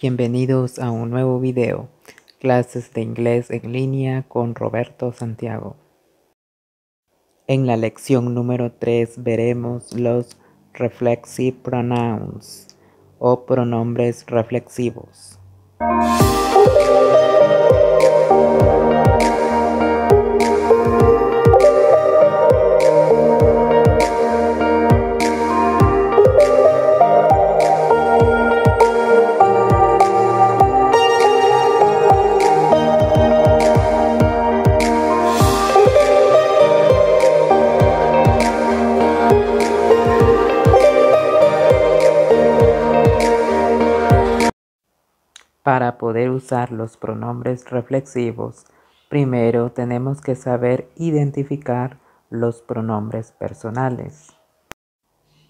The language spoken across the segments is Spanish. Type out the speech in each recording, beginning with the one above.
Bienvenidos a un nuevo video, clases de inglés en línea con Roberto Santiago. En la lección número 3 veremos los reflexive pronouns o pronombres reflexivos. Para poder usar los pronombres reflexivos, primero tenemos que saber identificar los pronombres personales.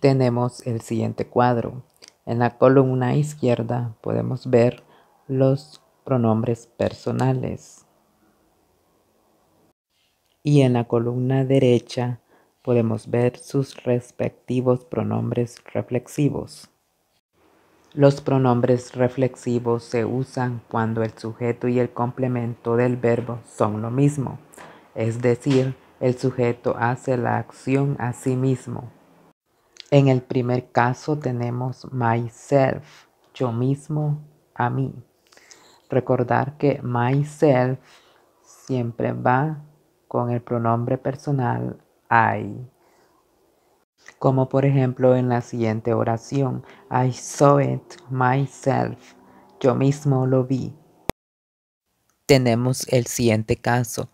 Tenemos el siguiente cuadro. En la columna izquierda podemos ver los pronombres personales. Y en la columna derecha podemos ver sus respectivos pronombres reflexivos. Los pronombres reflexivos se usan cuando el sujeto y el complemento del verbo son lo mismo, es decir, el sujeto hace la acción a sí mismo. En el primer caso tenemos myself, yo mismo, a mí. Recordar que myself siempre va con el pronombre personal I. Como por ejemplo en la siguiente oración, I saw it myself, yo mismo lo vi. Tenemos el siguiente caso,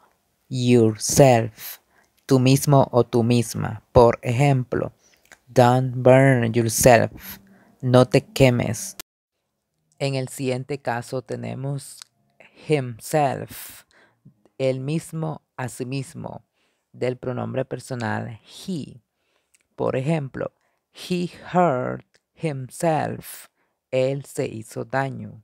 yourself, tú mismo o tú misma. Por ejemplo, don't burn yourself, no te quemes. En el siguiente caso tenemos himself, él mismo a sí mismo, del pronombre personal he. Por ejemplo, he hurt himself. Él se hizo daño.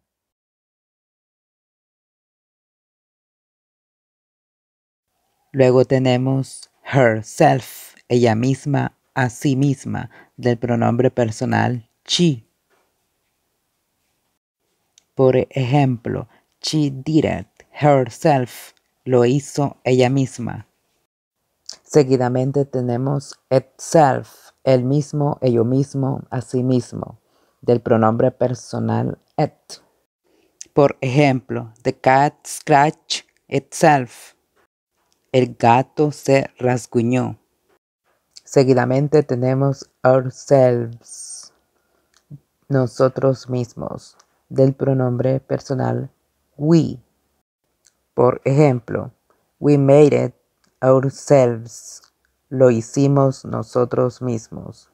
Luego tenemos herself, ella misma, a sí misma, del pronombre personal she. Por ejemplo, she did it herself. Lo hizo ella misma. Seguidamente tenemos itself, el mismo, ello mismo, a sí mismo, del pronombre personal it. Por ejemplo, the cat scratched itself. El gato se rasguñó. Seguidamente tenemos ourselves, nosotros mismos, del pronombre personal we. Por ejemplo, we made it ourselves. Lo hicimos nosotros mismos.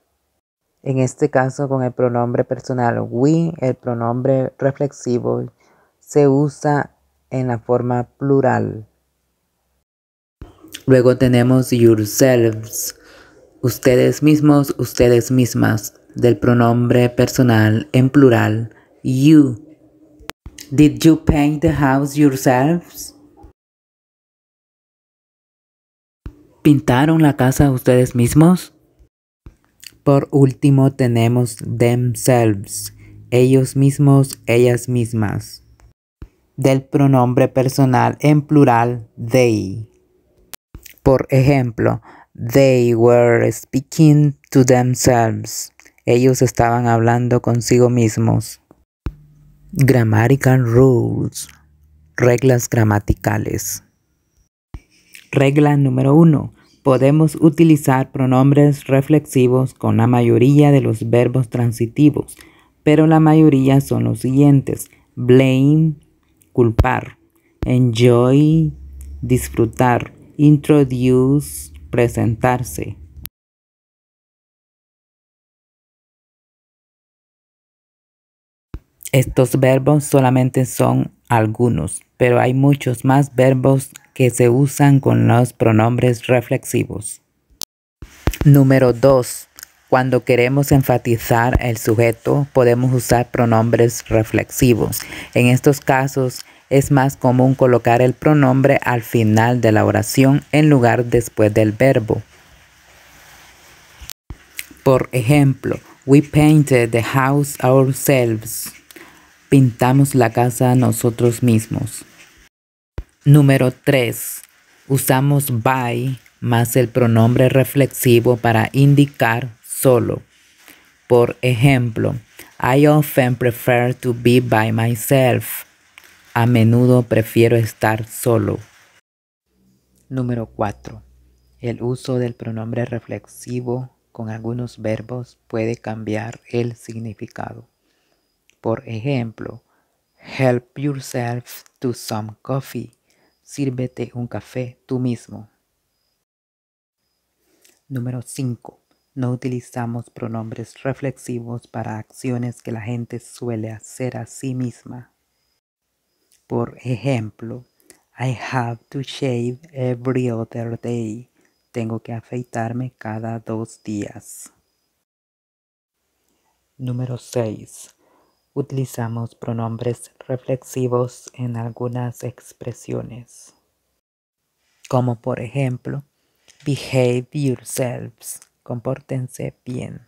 En este caso, con el pronombre personal we, el pronombre reflexivo se usa en la forma plural. Luego tenemos yourselves, ustedes mismos, ustedes mismas, del pronombre personal en plural you. Did you paint the house yourselves? ¿Pintaron la casa ustedes mismos? Por último tenemos themselves, ellos mismos, ellas mismas, del pronombre personal en plural they. Por ejemplo, they were speaking to themselves. Ellos estaban hablando consigo mismos. Grammatical rules. Reglas gramaticales. Regla número 1. Podemos utilizar pronombres reflexivos con la mayoría de los verbos transitivos, pero la mayoría son los siguientes: blame, culpar; enjoy, disfrutar; introduce, presentarse. Estos verbos solamente son algunos, pero hay muchos más verbos que se usan con los pronombres reflexivos. Número 2. Cuando queremos enfatizar el sujeto, podemos usar pronombres reflexivos. En estos casos, es más común colocar el pronombre al final de la oración en lugar después del verbo. Por ejemplo, we painted the house ourselves. Pintamos la casa nosotros mismos. Número 3. Usamos by más el pronombre reflexivo para indicar solo. Por ejemplo, I often prefer to be by myself. A menudo prefiero estar solo. Número 4. El uso del pronombre reflexivo con algunos verbos puede cambiar el significado. Por ejemplo, help yourself to some coffee. Sírvete un café tú mismo. Número 5. No utilizamos pronombres reflexivos para acciones que la gente suele hacer a sí misma. Por ejemplo, I have to shave every other day. Tengo que afeitarme cada 2 días. Número 6. Utilizamos pronombres reflexivos en algunas expresiones, como por ejemplo, behave yourselves, compórtense bien.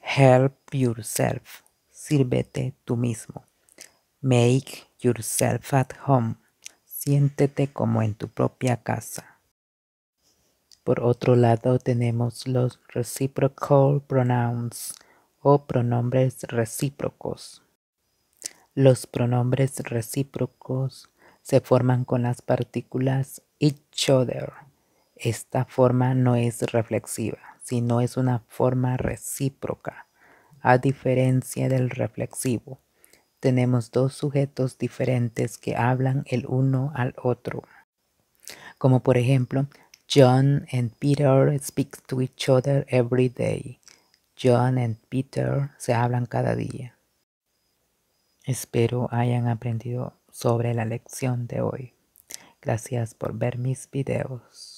Help yourself, sírvete tú mismo. Make yourself at home, siéntete como en tu propia casa. Por otro lado tenemos los reciprocal pronouns o pronombres recíprocos. Los pronombres recíprocos se forman con las partículas each other. Esta forma no es reflexiva, sino es una forma recíproca. A diferencia del reflexivo, tenemos dos sujetos diferentes que hablan el uno al otro. Como por ejemplo, John and Peter speak to each other every day. John and Peter se hablan cada día. Espero hayan aprendido sobre la lección de hoy. Gracias por ver mis videos.